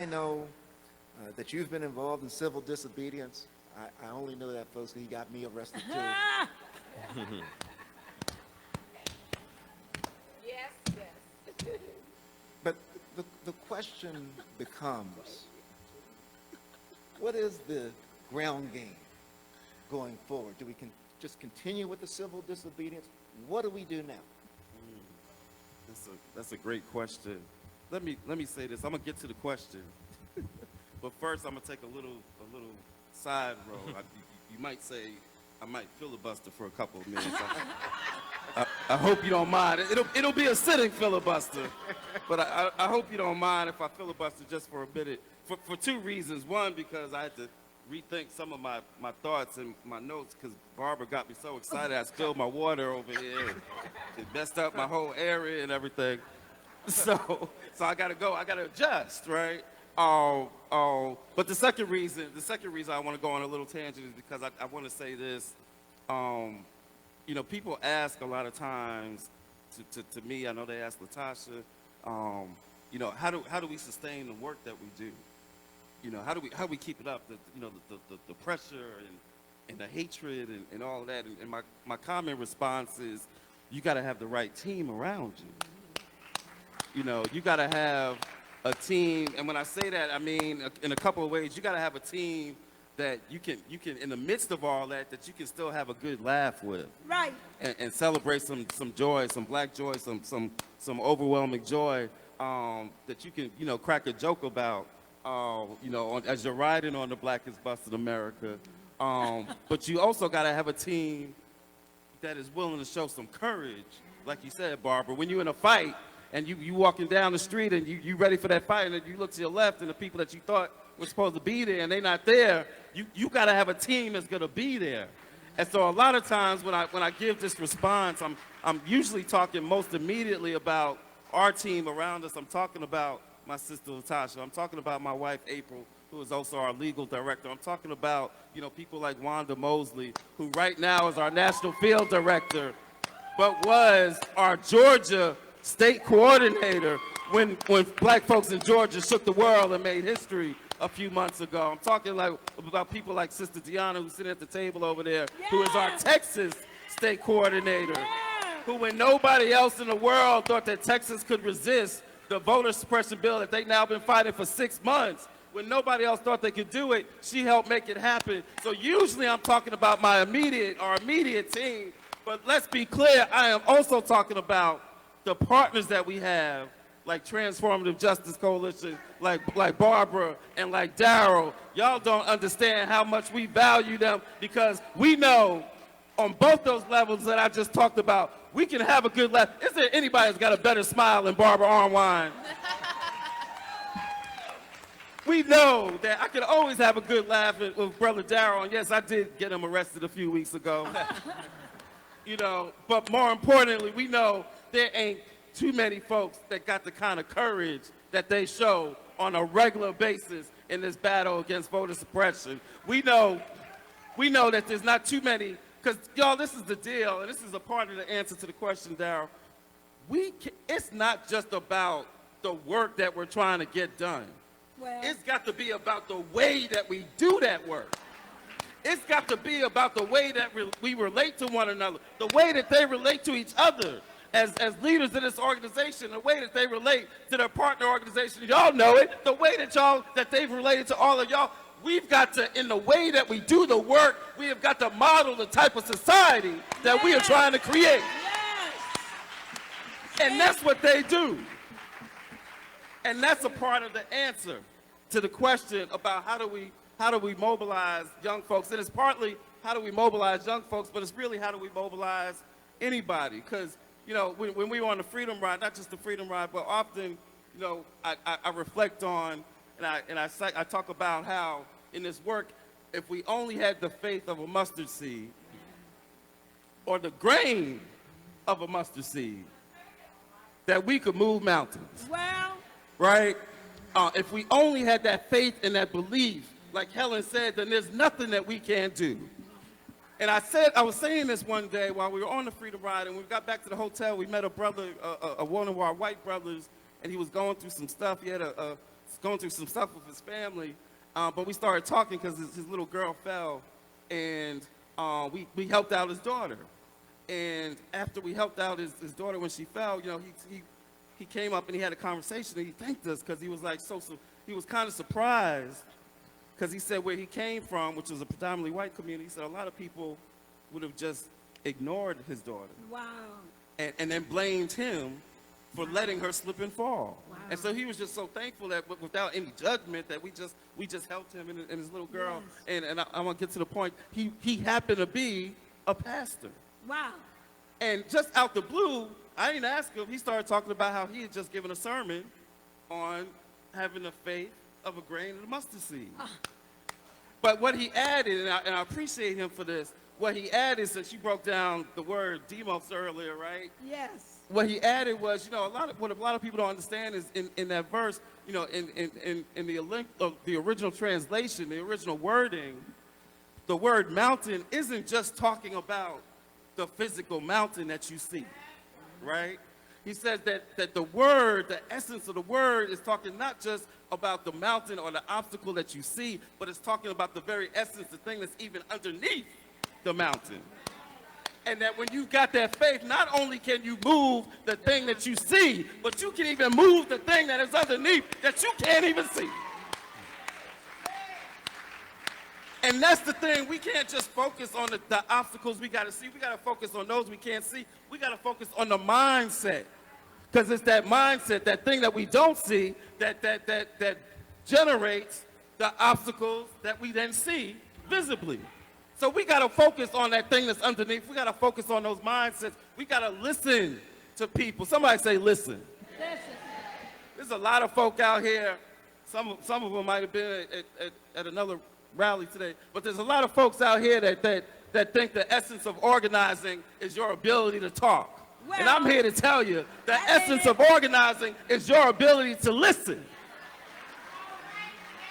I know that you've been involved in civil disobedience. I only know that, folks, 'cause he got me arrested too. Yes, yes. But the question becomes, what is the ground game going forward? Do we just continue with the civil disobedience? What do we do now? That's a great question. Let me say this. I'm gonna get to the question, but first I'm gonna take a little side road. You might say I might filibuster for a couple of minutes. I hope you don't mind. It'll be a sitting filibuster, but I hope you don't mind if I filibuster just for a minute for two reasons. One, because I had to rethink some of my thoughts and my notes because Barbara got me so excited I spilled my water over here. It messed up my whole area and everything. So I gotta go. I gotta adjust, right? But the second reason I want to go on a little tangent is because I want to say this. People ask a lot of times to me. I know they ask Latasha. How do we sustain the work that we do? How do we keep it up? The pressure and the hatred and all of that. And my common response is, you got to have the right team around you. You got to have a team, and when I say that, I mean in a couple of ways. You got to have a team that you can in the midst of all that you can still have a good laugh with, Right. and celebrate some joy, some black joy, some overwhelming joy that you can crack a joke about. As you're riding on the blackest bus in America. But you also got to have a team that is willing to show some courage. Like you said, Barbara, when you're in a fight and you walking down the street and you ready for that fight and you look to your left and the people that you thought were supposed to be there and they're not there, you got to have a team that's going to be there. And so a lot of times when I give this response, I'm usually talking most immediately about our team around us. I'm talking about my sister Latasha. I'm talking about my wife April, who is also our legal director. I'm talking about people like Wanda Mosley, who right now is our national field director, but was our Georgia state coordinator when black folks in Georgia shook the world and made history a few months ago. I'm talking about people like Sister Deanna, who's sitting at the table over there, who is our Texas state coordinator, who when nobody else in the world thought that Texas could resist the voter suppression bill that they've now been fighting for 6 months, when nobody else thought they could do it, she helped make it happen. So usually I'm talking about our immediate team, but let's be clear, I am also talking about the partners that we have, like Transformative Justice Coalition, like Barbara and like Daryl. Y'all don't understand how much we value them, because we know on both those levels that I just talked about, we can have a good laugh. Is there anybody that's got a better smile than Barbara Arnwine? We know that I could always have a good laugh with Brother Daryl, and yes, I did get him arrested a few weeks ago. But more importantly, we know there ain't too many folks that got the kind of courage that they show on a regular basis in this battle against voter suppression. We know that there's not too many. Because, y'all, this is the deal, and this is a part of the answer to the question, Daryl. It's not just about the work that we're trying to get done. Well, It's got to be about the way that we do that work. It's got to be about the way that we relate to one another, the way that they relate to each other as leaders of this organization, the way that they relate to their partner organization. Y'all know it, the way that they've related to all of y'all. We've got to, in the way that we do the work, we have got to model the type of society that we are trying to create. And that's what they do. And that's a part of the answer to the question about how do we mobilize young folks. And it's partly how do we mobilize young folks, but it's really how do we mobilize anybody. Because, when we were on the Freedom Ride, not just the Freedom Ride, but often, I reflect on and I talk about how in this work, if we only had the faith of a mustard seed or the grain of a mustard seed, that we could move mountains. well, Right? If we only had that faith and that belief, like Helen said, then there's nothing that we can't do. And I was saying this one day while we were on the Freedom Ride, and when we got back to the hotel, we met a brother, one of our white brothers, and he was going through some stuff. He had going through some stuff with his family, but we started talking because his little girl fell, and we helped out his daughter. And after we helped out his daughter when she fell, you know, he came up and he had a conversation and he thanked us because he was like he was kind of surprised because he said where he came from, which was a predominantly white community, he said a lot of people would have just ignored his daughter. Wow. And then blamed him for letting her slip and fall. Wow. And so he was just so thankful that without any judgment that we just helped him and his little girl. Yes. And I want to get to the point, he happened to be a pastor. Wow. And just out the blue, I didn't ask him, he started talking about how he had just given a sermon on having the faith of a grain of the mustard seed. But what he added, and I appreciate him for this, what he added, since you broke down the word demos earlier, right? Yes. What he added was, you know, what a lot of people don't understand is in that verse, you know, in the original translation, the original wording, the word mountain isn't just talking about the physical mountain that you see, right? He says that the word, the essence of the word is talking not just about the mountain or the obstacle that you see, but it's talking about the very essence, the thing that's even underneath the mountain. And that when you've got that faith, not only can you move the thing that you see, but you can even move the thing that is underneath that you can't even see. And that's the thing, we can't just focus on the obstacles we gotta see, we gotta focus on those we can't see, we gotta focus on the mindset. Because it's that mindset, that thing that we don't see, that generates the obstacles that we then see visibly. So we gotta focus on that thing that's underneath, we gotta focus on those mindsets, we gotta listen to people. Somebody say listen. Listen. There's a lot of folk out here, some of them might have been at another rally today, but there's a lot of folks out here that think the essence of organizing is your ability to talk. Well, and I'm here to tell you, the essence of organizing is your ability to listen.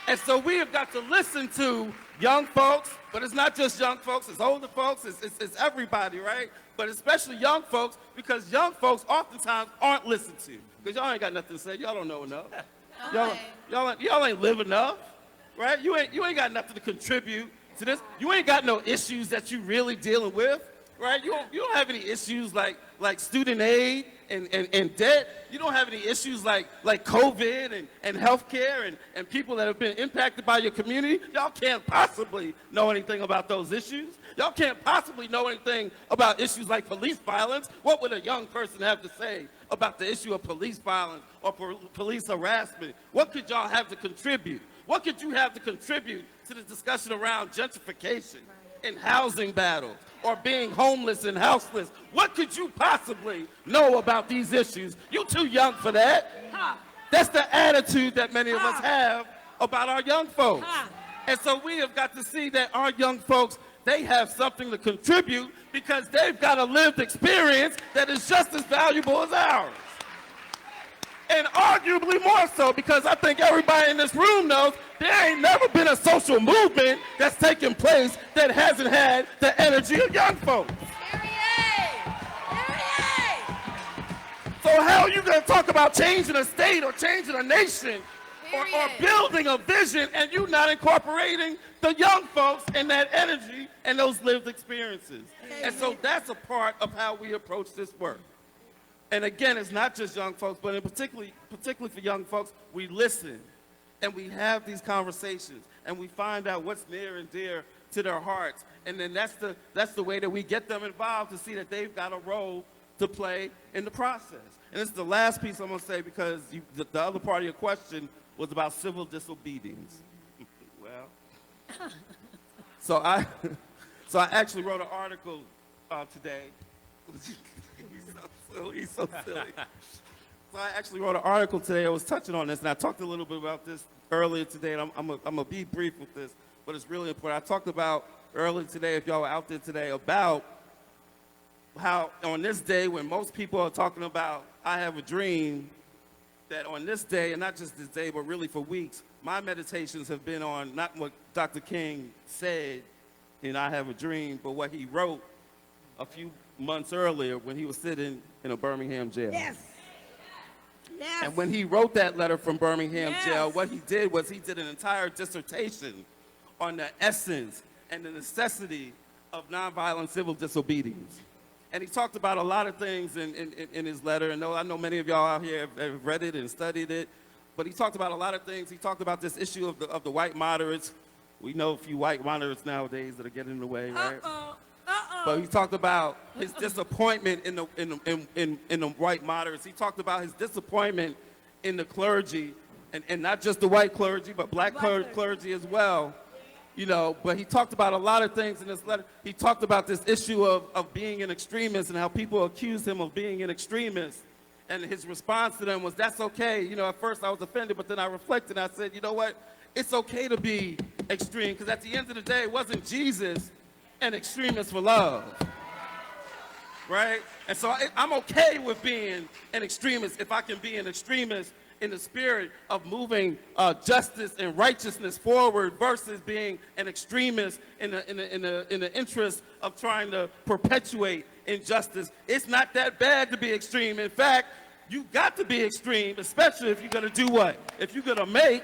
And so we have got to listen to young folks, but it's not just young folks, it's older folks, it's everybody, right? But especially young folks, because young folks oftentimes aren't listened to. Because y'all ain't got nothing to say, y'all don't know enough. Y'all ain't live enough. Right? You ain't got nothing to contribute to this. You ain't got no issues that you really dealing with, right? You don't have any issues like student aid and debt. You don't have any issues like COVID and healthcare and people that have been impacted by your community. Y'all can't possibly know anything about those issues. Y'all can't possibly know anything about issues like police violence. What would a young person have to say about the issue of police violence or police harassment? What could y'all have to contribute? What could you have to contribute to the discussion around gentrification and housing battles or being homeless and houseless? What could you possibly know about these issues? You too young for that. That's the attitude that many of us have about our young folks. And so we have got to see that our young folks, they have something to contribute because they've got a lived experience that is just as valuable as ours. And arguably more so, because I think everybody in this room knows there ain't never been a social movement that's taken place that hasn't had the energy of young folks. So how are you going to talk about changing a state or changing a nation or building a vision and you not incorporating the young folks and that energy and those lived experiences? And so that's a part of how we approach this work. And again, it's not just young folks, but particularly for young folks, we listen and we have these conversations and we find out what's near and dear to their hearts. And then that's the way that we get them involved to see that they've got a role to play in the process. And this is the last piece I'm going to say because the other part of your question was about civil disobedience. Well, so I actually wrote an article today. He's so silly. So I actually wrote an article today. I was touching on this, and I talked a little bit about this earlier today, and I'm going to be brief with this, but it's really important. I talked about earlier today, if y'all were out there today, about how on this day when most people are talking about I have a dream, that on this day, and not just this day, but really for weeks, my meditations have been on not what Dr. King said in I Have a Dream, but what he wrote a few months earlier when he was sitting in a Birmingham jail. Yes. Yes. And when he wrote that letter from Birmingham Yes. jail, what he did was he did an entire dissertation on the essence and the necessity of nonviolent civil disobedience. And he talked about a lot of things in his letter, and I know many of y'all out here have read it and studied it, but he talked about a lot of things. He talked about this issue of the white moderates. We know a few white moderates nowadays that are getting in the way, right? But he talked about his disappointment in the white moderates. He talked about his disappointment in the clergy, and not just the white clergy, but black clergy as well. But he talked about a lot of things in this letter. He talked about this issue of being an extremist and how people accused him of being an extremist. And his response to them was, that's okay. At first I was offended, but then I reflected and I said, you know what? It's okay to be extreme, because at the end of the day, it wasn't Jesus an extremist for love, right? And so I'm okay with being an extremist if I can be an extremist in the spirit of moving justice and righteousness forward versus being an extremist in the interest of trying to perpetuate injustice. It's not that bad to be extreme. In fact, you got to be extreme, especially if you're going to do what? If you're going to make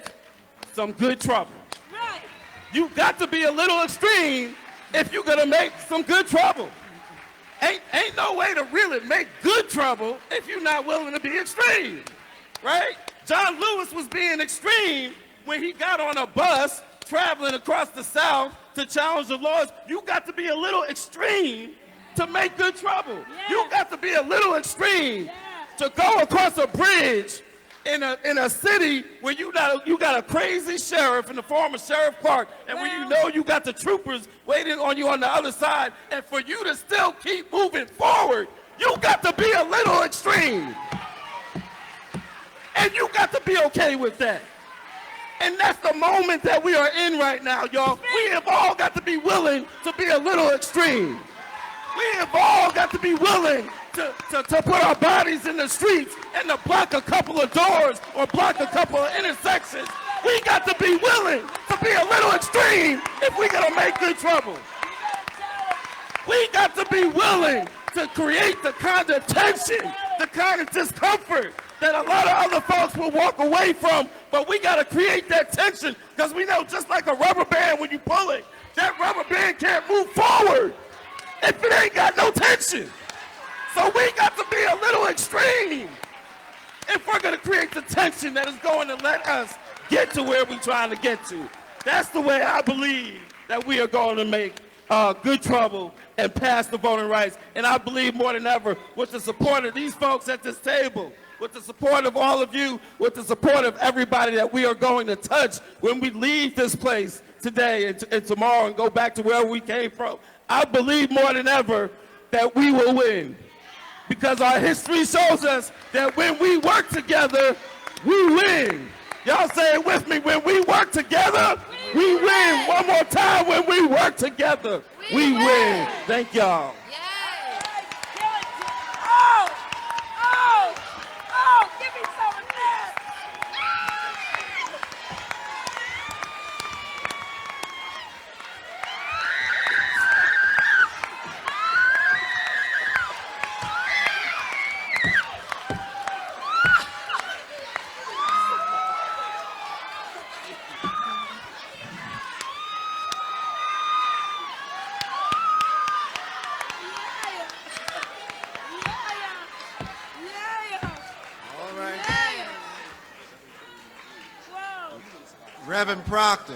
some good trouble. Right. You got to be a little extreme if you're going to make some good trouble. Ain't no way to really make good trouble if you're not willing to be extreme. Right? John Lewis was being extreme when he got on a bus traveling across the South to challenge the laws. You got to be a little extreme to make good trouble. Yeah. You got to be a little extreme Yeah. to go across a bridge in a city where you got a crazy sheriff in the form of Sheriff Park, and where you know you got the troopers waiting on you on the other side, and for you to still keep moving forward, you got to be a little extreme. And you got to be okay with that. And that's the moment that we are in right now, y'all. We have all got to be willing to be a little extreme. We have all got to be willing to put our bodies in the streets and to block a couple of doors or block a couple of intersections. We got to be willing to be a little extreme if we're going to make good trouble. We got to be willing to create the kind of tension, the kind of discomfort that a lot of other folks will walk away from, but we got to create that tension, because we know just like a rubber band, when you pull it, that rubber band can't move forward if it ain't got no tension. So we got to be a little extreme if we're going to create the tension that is going to let us get to where we're trying to get to. That's the way I believe that we are going to make good trouble and pass the voting rights. And I believe more than ever, with the support of these folks at this table, with the support of all of you, with the support of everybody that we are going to touch when we leave this place today and tomorrow and go back to where we came from, I believe more than ever that we will win. Because our history shows us that when we work together, we win. Y'all say it with me. When we work together, we win. One more time. When we work together, we win. Thank y'all. Give me some of that. Reverend Proctor.